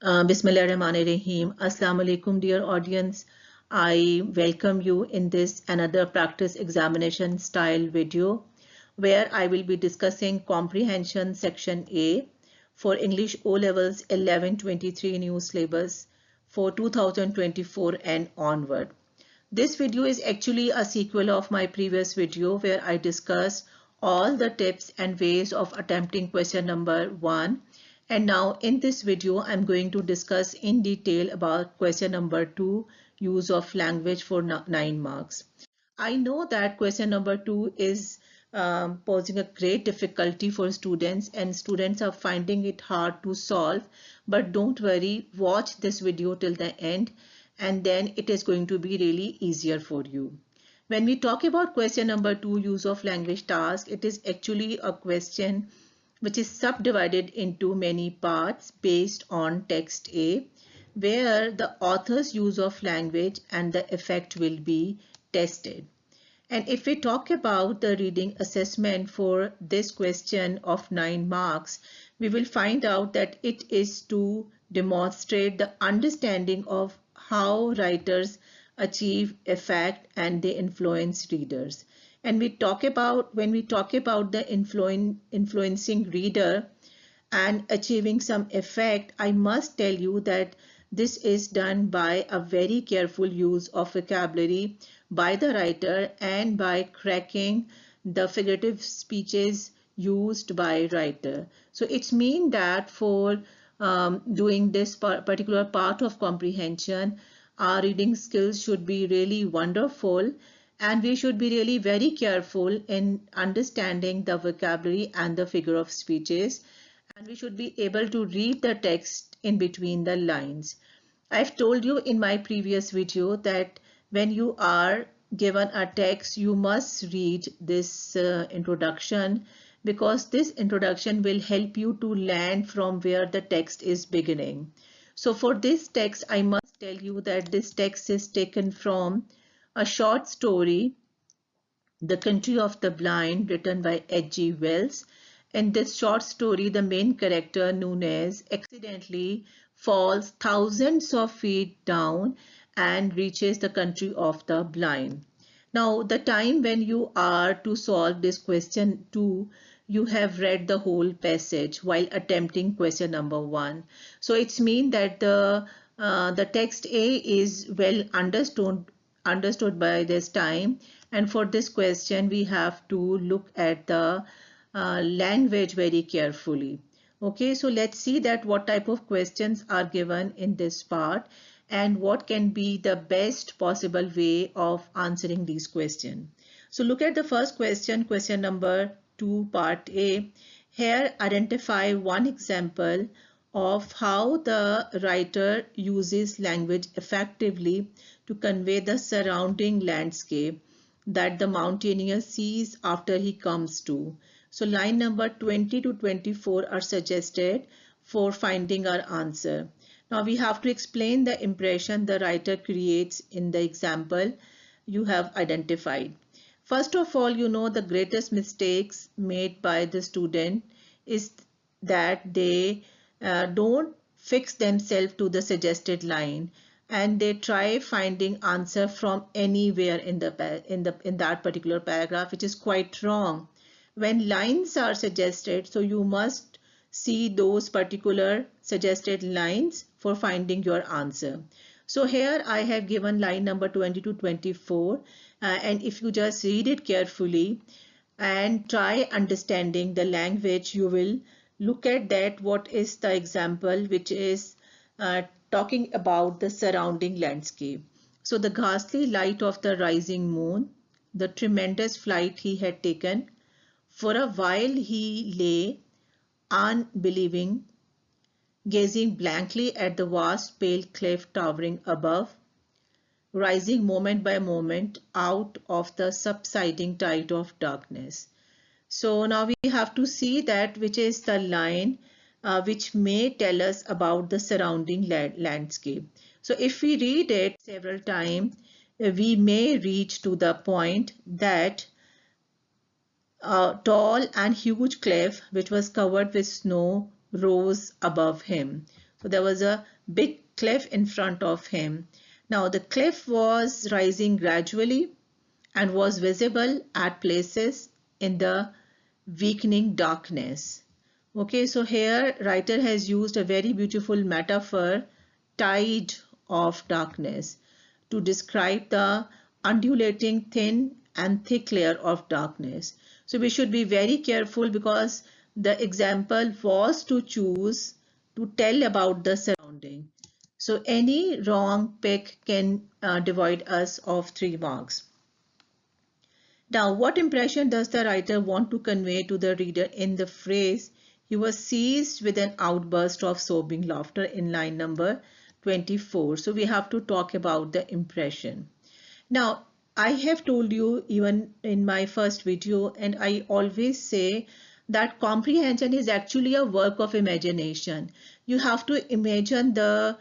Bismillahirrahmanirrahim. Assalamu alaikum, dear audience. I welcome you in this another practice examination style video where I will be discussing comprehension section A for English O levels 11-23 new syllabus for 2024 and onward. This video is actually a sequel of my previous video where I discussed all the tips and ways of attempting question number 1, and now in this video I'm going to discuss in detail about question number 2, use of language for 9 marks. I know that question number 2 is posing a great difficulty for students and students are finding it hard to solve, but don't worry, watch this video till the end and then it is going to be really easier for you. When we talk about question number 2, use of language task, it is actually a question which is subdivided into many parts based on text A, where the author's use of language and the effect will be tested. And if we talk about the reading assessment for this question of 9 marks, we will find out that it is to demonstrate the understanding of how writers achieve effect and they influence readers. And when we talk about the influencing reader and achieving some effect, I must tell you that this is done by a very careful use of vocabulary by the writer and by cracking the figurative speeches used by writer. So it's mean that for doing this particular part of comprehension, our reading skills should be really wonderful and we should be really very careful in understanding the vocabulary and the figure of speeches, and we should be able to read the text in between the lines. I've told you in my previous video that when you are given a text, you must read this introduction because this introduction will help you to land from where the text is beginning. So for this text, I must tell you that this text is taken from a short story, The Country of the Blind, written by H.G. Wells. In this short story, the main character, Nunez, accidentally falls thousands of feet down and reaches the country of the blind. Now, the time when you are to solve this question 2, you have read the whole passage while attempting question number 1. So it's mean that the text A is well understood by this time, and for this question we have to look at the language very carefully. Okay, so let's see that what type of questions are given in this part and what can be the best possible way of answering these questions. So look at the first question, question number 2, part A. Here identify one example of how the writer uses language effectively to convey the surrounding landscape that the mountaineer sees after he comes to. So line number 20 to 24 are suggested for finding our answer. Now we have to explain the impression the writer creates in the example you have identified. First of all, you know the greatest mistakes made by the student is that they don't fix themselves to the suggested line and they try finding answer from anywhere in that particular paragraph, which is quite wrong. When lines are suggested, so you must see those particular suggested lines for finding your answer. So here I have given line number 20 to 24 and if you just read it carefully and try understanding the language, you will look at that what is the example which is talking about the surrounding landscape. So the ghastly light of the rising moon, the tremendous flight he had taken. For a while he lay unbelieving, gazing blankly at the vast pale cliff towering above, rising moment by moment out of the subsiding tide of darkness. So now we have to see that which is the line which may tell us about the surrounding landscape. So if we read it several times, we may reach to the point that a tall and huge cliff which was covered with snow rose above him. So there was a big cliff in front of him. Now the cliff was rising gradually and was visible at places in the weakening darkness. Okay, so here writer has used a very beautiful metaphor, tide of darkness, to describe the undulating thin and thick layer of darkness. So we should be very careful because the example was to choose to tell about the surrounding. So any wrong pick can devoid us of 3 marks. Now, what impression does the writer want to convey to the reader in the phrase, he was seized with an outburst of sobbing laughter in line number 24? So we have to talk about the impression. Now, I have told you even in my first video, and I always say that comprehension is actually a work of imagination. You have to imagine the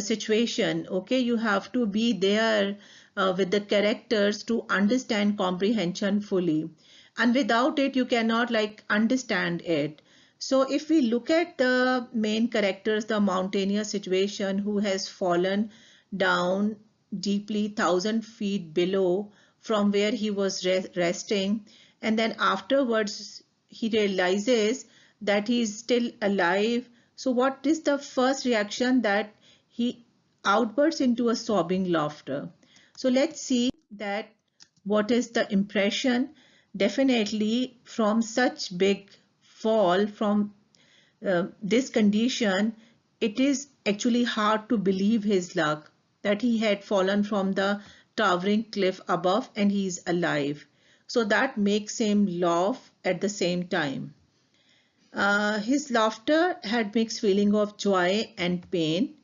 situation, okay? You have to be there with the characters to understand comprehension fully. And without it, you cannot like understand it. So if we look at the main characters, the mountaineer situation who has fallen down deeply 1,000 feet below from where he was resting, and then afterwards he realizes that he is still alive. So what is the first reaction? That he outbursts into a sobbing laughter. So let's see that what is the impression. Definitely from such big fall, from this condition, it is actually hard to believe his luck that he had fallen from the towering cliff above and he is alive. So that makes him laugh at the same time. His laughter had mixed feeling of joy and pain.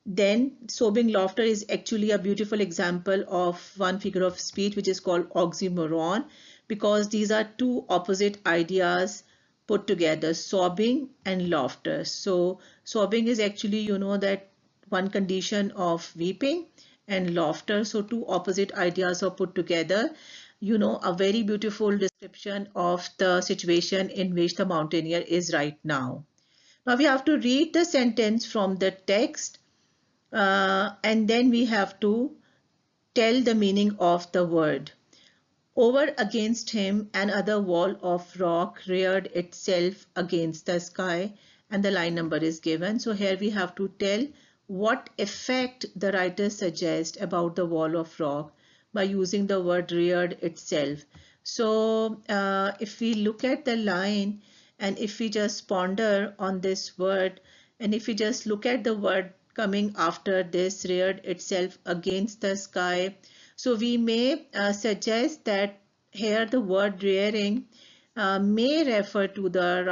Then sobbing laughter is actually a beautiful example of one figure of speech which is called oxymoron, because these are two opposite ideas put together, sobbing and laughter. So sobbing is actually, you know, that one condition of weeping, and laughter. So two opposite ideas are put together. You know, a very beautiful description of the situation in which the mountaineer is right now. Now we have to read the sentence from the text, and then we have to tell the meaning of the word. Over against him, another wall of rock reared itself against the sky, and the line number is given. So here we have to tell what effect the writer suggests about the wall of rock by using the word reared itself. So if we look at the line, and if we just ponder on this word, and if we just look at the word coming after this, reared itself against the sky, so we may suggest that here the word rearing may refer to the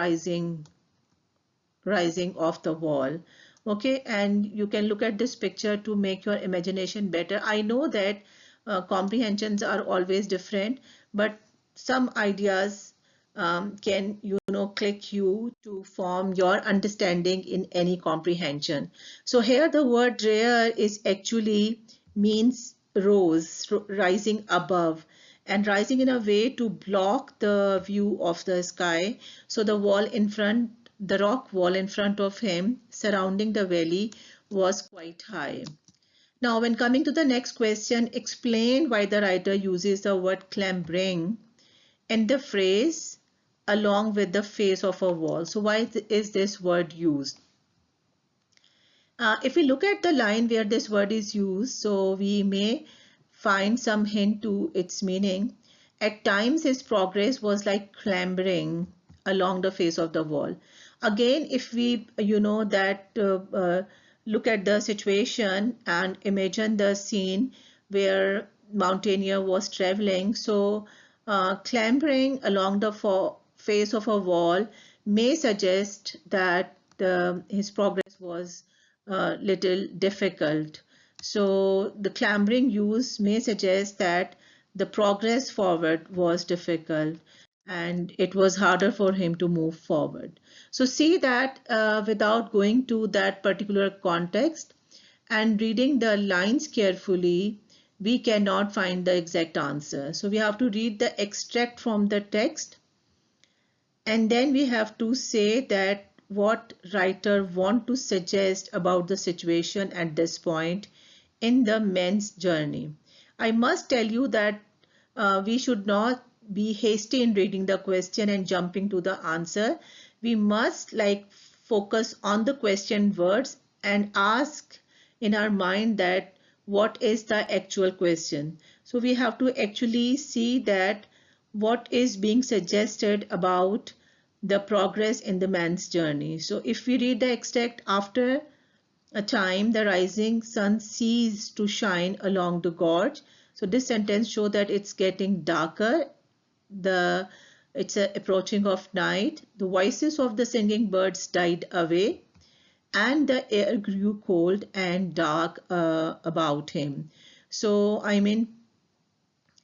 rising of the wall. Okay, and you can look at this picture to make your imagination better. I know that comprehensions are always different, but some ideas can, you know, click you to form your understanding in any comprehension. So here the word rear is actually means rose, rising above, and rising in a way to block the view of the sky. So the wall in front, the rock wall in front of him surrounding the valley, was quite high. Now, when coming to the next question, explain why the writer uses the word clambering in the phrase along with the face of a wall. So why is this word used? If we look at the line where this word is used, so we may find some hint to its meaning. At times his progress was like clambering along the face of the wall. Again, if we, you know, that look at the situation and imagine the scene where mountaineer was traveling, so clambering along the face of a wall may suggest that his progress was little difficult. So the clambering use may suggest that the progress forward was difficult and it was harder for him to move forward. So see that without going to that particular context and reading the lines carefully, we cannot find the exact answer. So we have to read the extract from the text, and then we have to say that what writer want to suggest about the situation at this point in the men's journey. I must tell you that we should not be hasty in reading the question and jumping to the answer. We must focus on the question words and ask in our mind that what is the actual question. So we have to actually see that what is being suggested about the progress in the man's journey. So if we read the extract, after a time the rising sun ceased to shine along the gorge. So this sentence shows that it's getting darker. It's approaching of night. The voices of the singing birds died away, and the air grew cold and dark about him. So I mean,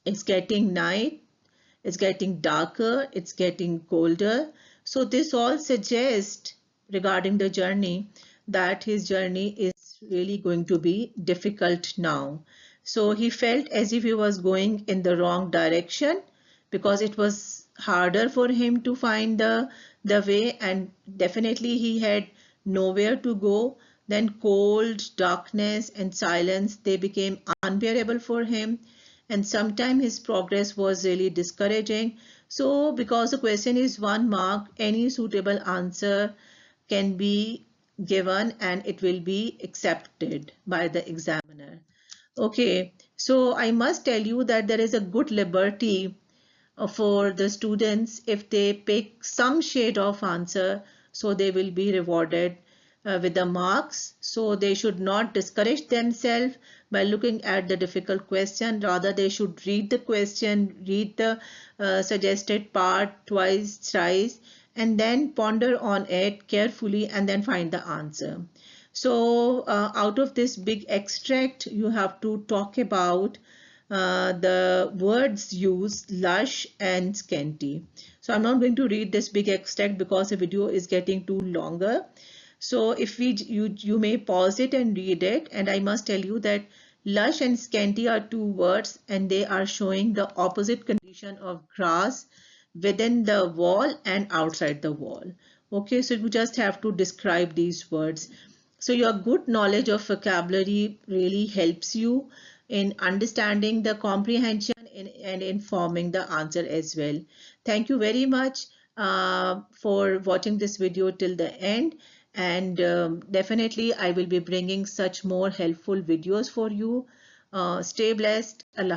it's getting night, it's getting darker, it's getting colder. So this all suggests regarding the journey that his journey is really going to be difficult now. So he felt as if he was going in the wrong direction because it was harder for him to find the way, and definitely he had nowhere to go. Then cold, darkness and silence, they became unbearable for him, and sometimes his progress was really discouraging. So because the question is 1 mark, any suitable answer can be given and it will be accepted by the examiner. Okay, so I must tell you that there is a good liberty for the students if they pick some shade of answer, so they will be rewarded with the marks. So they should not discourage themselves by looking at the difficult question. Rather, they should read the question, read the suggested part twice, thrice, and then ponder on it carefully and then find the answer. So out of this big extract, you have to talk about the words used, lush and scanty. So I'm not going to read this big extract because the video is getting too longer. So if you may pause it and read it, and I must tell you that lush and scanty are two words and they are showing the opposite condition of grass within the wall and outside the wall. Okay, so you just have to describe these words. So your good knowledge of vocabulary really helps you in understanding the comprehension and informing the answer as well. Thank you very much for watching this video till the end, and definitely I will be bringing such more helpful videos for you. Stay blessed. Allah